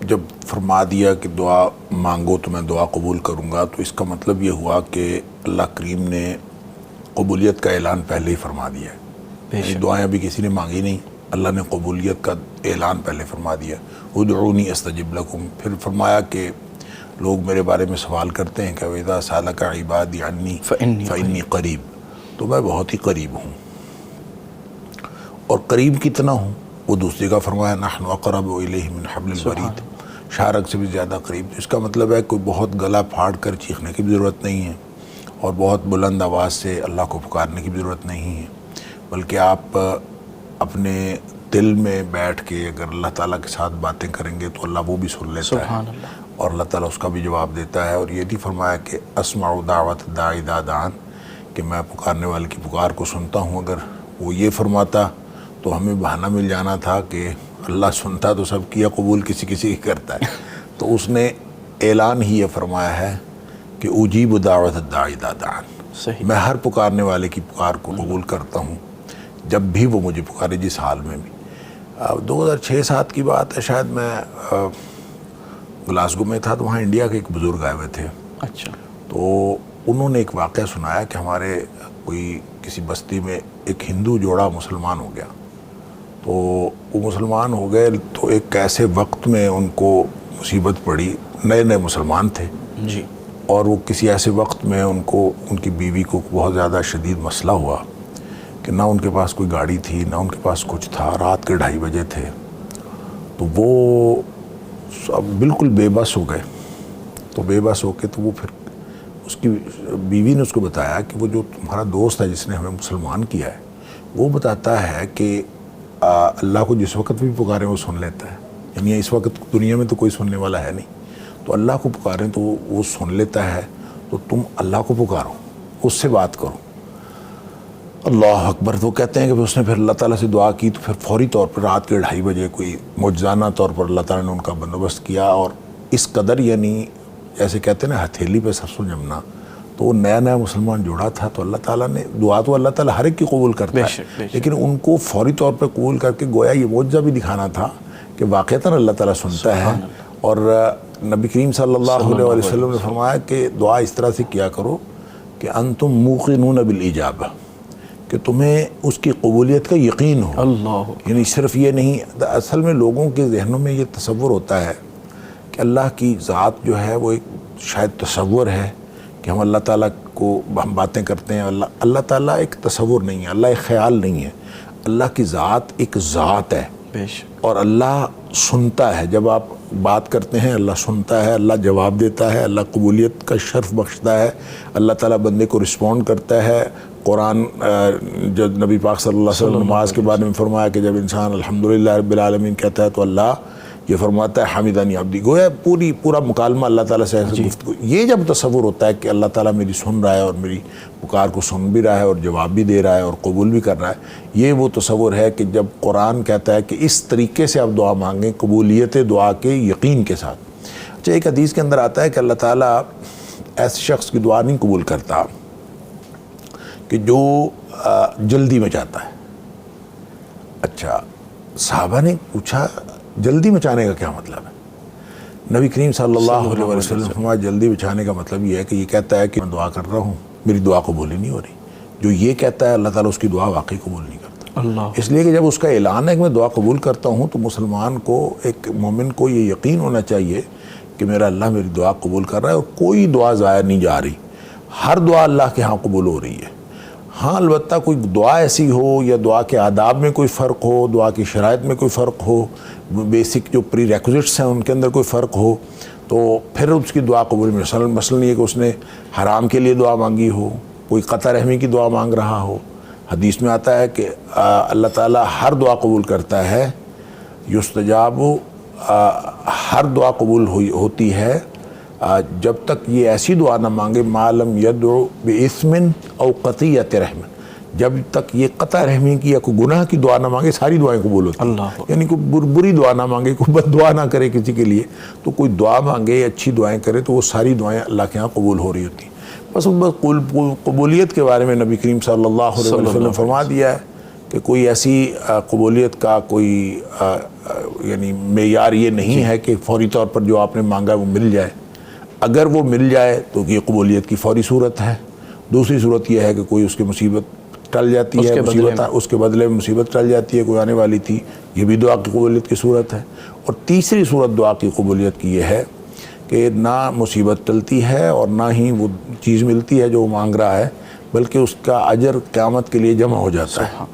جب فرما دیا کہ دعا مانگو تو میں دعا قبول کروں گا، تو اس کا مطلب یہ ہوا کہ اللہ کریم نے قبولیت کا اعلان پہلے ہی فرما دیا ہے. یعنی دعائیں ابھی کسی نے مانگی نہیں، اللہ نے قبولیت کا اعلان پہلے فرما دیا. ادعونی استجب لکم، پھر فرمایا کہ لوگ میرے بارے میں سوال کرتے ہیں کہ وَإِذَا سَأَلَكَ عِبَادِي عَنِّي فَإِنِّي قریب، تو میں بہت ہی قریب ہوں. اور قریب کتنا ہوں وہ دوسری کا فرمایا نحن اقرب الیہ من حبل الورید، شارک سے بھی زیادہ قریب. اس کا مطلب ہے کوئی بہت گلا پھاڑ کر چیخنے کی بھی ضرورت نہیں ہے اور بہت بلند آواز سے اللہ کو پکارنے کی بھی ضرورت نہیں ہے، بلکہ آپ اپنے دل میں بیٹھ کے اگر اللہ تعالیٰ کے ساتھ باتیں کریں گے تو اللہ وہ بھی سن لیتا ہے اور اللہ تعالیٰ اس کا بھی جواب دیتا ہے. اور یہ بھی فرمایا کہ اسمع دعوت الداعی اذا دعان، کہ میں پکارنے والے کی پکار کو سنتا ہوں. اگر وہ یہ فرماتا تو ہمیں بہانہ مل جانا تھا کہ اللہ سنتا تو سب کیا قبول کسی کسی کی کرتا ہے. تو اس نے اعلان ہی یہ فرمایا ہے کہ اجیب دعوت الداعی اذا دعان، میں ہر پکارنے والے کی پکار کو قبول کرتا ہوں جب بھی وہ مجھے پکارے، جس حال میں بھی. 2006-07 کی بات ہے شاید، میں گلاسگو میں تھا تو وہاں انڈیا کے ایک بزرگ آئے ہوئے تھے. اچھا. تو انہوں نے ایک واقعہ سنایا کہ ہمارے کوئی کسی بستی میں ایک ہندو جوڑا مسلمان ہو گیا. تو وہ مسلمان ہو گئے تو ایک ایسے وقت میں ان کو مصیبت پڑی، نئے نئے مسلمان تھے جی، اور وہ کسی ایسے وقت میں ان کو ان کی بیوی کو بہت زیادہ شدید مسئلہ ہوا کہ نہ ان کے پاس کوئی گاڑی تھی نہ ان کے پاس کچھ تھا، رات کے 2:30 بجے تھے. تو وہ بالکل بے بس ہو گئے. تو بے بس ہو کے تو وہ پھر اس کی بیوی نے اس کو بتایا کہ وہ جو تمہارا دوست ہے جس نے ہمیں مسلمان کیا ہے، وہ بتاتا ہے کہ اللہ کو جس وقت بھی پکاریں وہ سن لیتا ہے. یعنی اس وقت دنیا میں تو کوئی سننے والا ہے نہیں، تو اللہ کو پکاریں تو وہ سن لیتا ہے. تو تم اللہ کو پکارو، اس سے بات کرو. اللہ اکبر. تو کہتے ہیں کہ اس نے پھر اللہ تعالیٰ سے دعا کی تو پھر فوری طور پر رات کے 2:30 بجے کوئی معجزانہ طور پر اللہ تعالیٰ نے ان کا بندوبست کیا. اور اس قدر یعنی ایسے کہتے ہیں نا ہتھیلی پہ سرسوں جمنا، تو وہ نیا نیا مسلمان جوڑا تھا. تو اللہ تعالیٰ نے دعا تو اللہ تعالیٰ ہر ایک کی قبول کرتا ہے، لیکن ان کو فوری طور پر قبول کر کے گویا یہ معجزہ بھی دکھانا تھا کہ واقعتاً اللہ تعالیٰ سنتا ہے. اور نبی کریم صلی اللہ علیہ وسلم نے فرمایا کہ دعا اس طرح سے کیا کرو کہ انتم موقنون بالاجابہ، کہ تمہیں اس کی قبولیت کا یقین ہو. اللہ، یعنی صرف یہ نہیں، اصل میں لوگوں کے ذہنوں میں یہ تصور ہوتا ہے کہ اللہ کی ذات جو ہے وہ ایک شاید تصور ہے کہ ہم اللہ تعالیٰ کو ہم باتیں کرتے ہیں. اللہ تعالیٰ ایک تصور نہیں ہے، اللہ ایک خیال نہیں ہے. اللہ کی ذات ایک ذات ہے، اور اللہ سنتا ہے. جب آپ بات کرتے ہیں اللہ سنتا ہے، اللہ جواب دیتا ہے، اللہ قبولیت کا شرف بخشتا ہے، اللہ تعالیٰ بندے کو رسپونڈ کرتا ہے. قرآن جو نبی پاک صلی اللہ علیہ وسلم نماز کے بارے میں فرمایا کہ جب انسان الحمدللہ رب العالمین کہتا ہے تو اللہ یہ فرماتا ہے حمیدنی عبدی. گویا پورا مکالمہ اللہ تعالیٰ سے گفتگو. یہ جب تصور ہوتا ہے کہ اللہ تعالیٰ میری سن رہا ہے اور میری پکار کو سن بھی رہا ہے اور جواب بھی دے رہا ہے اور قبول بھی کر رہا ہے، یہ وہ تصور ہے کہ جب قرآن کہتا ہے کہ اس طریقے سے آپ دعا مانگیں قبولیت دعا کے یقین کے ساتھ. اچھا، ایک حدیث کے اندر آتا ہے کہ اللہ تعالیٰ ایسے شخص کی دعا نہیں قبول کرتا کہ جو جلدی میں چاہتا ہے. اچھا، صحابہ نے پوچھا جلدی مچانے کا کیا مطلب ہے؟ نبی کریم صلی اللہ علیہ وسلم فرمایا جلدی مچانے کا مطلب یہ ہے کہ یہ کہتا ہے کہ میں دعا کر رہا ہوں، میری دعا قبول ہی نہیں ہو رہی. جو یہ کہتا ہے اللہ تعالیٰ اس کی دعا واقعی قبول نہیں کرتا. اس لیے کہ جب اس کا اعلان ہے کہ میں دعا قبول کرتا ہوں تو مسلمان کو، ایک مومن کو یہ یقین ہونا چاہیے کہ میرا اللہ میری دعا قبول کر رہا ہے اور کوئی دعا ضائع نہیں جا رہی. ہر دعا اللہ کے ہاں قبول ہو رہی ہے. ہاں البتہ کوئی دعا ایسی ہو یا دعا کے آداب میں کوئی فرق ہو، دعا کی شرائط میں کوئی فرق ہو، بیسک جو پری ریکوزٹس ہیں ان کے اندر کوئی فرق ہو، تو پھر اس کی دعا قبول میں مثلاً یہ کہ اس نے حرام کے لیے دعا مانگی ہو، کوئی قطع رحمی کی دعا مانگ رہا ہو. حدیث میں آتا ہے کہ اللہ تعالیٰ ہر دعا قبول کرتا ہے. یستجاب، ہر دعا قبول ہوتی ہے جب تک یہ ایسی دعا نہ مانگے ما لم یدعو باسم او قطیعۃ رحم، جب تک یہ قطع رحمی کی یا کوئی گناہ کی دعا نہ مانگے ساری دعائیں قبول ہوتی ہیں. یعنی کوئی بری دعا نہ مانگے، کوئی بد دعا نہ کرے کسی کے لیے، تو کوئی دعا مانگے اچھی دعائیں کرے تو وہ ساری دعائیں اللہ کے ہاں قبول ہو رہی ہوتی ہیں. بس قبولیت کے بارے میں نبی کریم صلی اللہ علیہ وسلم فرما دیا ہے کہ کوئی ایسی قبولیت کا کوئی یعنی معیار یہ نہیں ہے کہ فوری طور پر جو آپ نے مانگا ہے وہ مل جائے. اگر وہ مل جائے تو یہ قبولیت کی فوری صورت ہے. دوسری صورت یہ ہے کہ کوئی اس کی مصیبت ٹل جاتی ہے, اس کے بدلے میں مصیبت ٹل جاتی ہے, کوئی آنے والی تھی, یہ بھی دعا کی قبولیت کی صورت ہے. اور تیسری صورت دعا کی قبولیت کی یہ ہے کہ نہ مصیبت ٹلتی ہے اور نہ ہی وہ چیز ملتی ہے جو وہ مانگ رہا ہے, بلکہ اس کا اجر قیامت کے لیے جمع ہو جاتا ہے.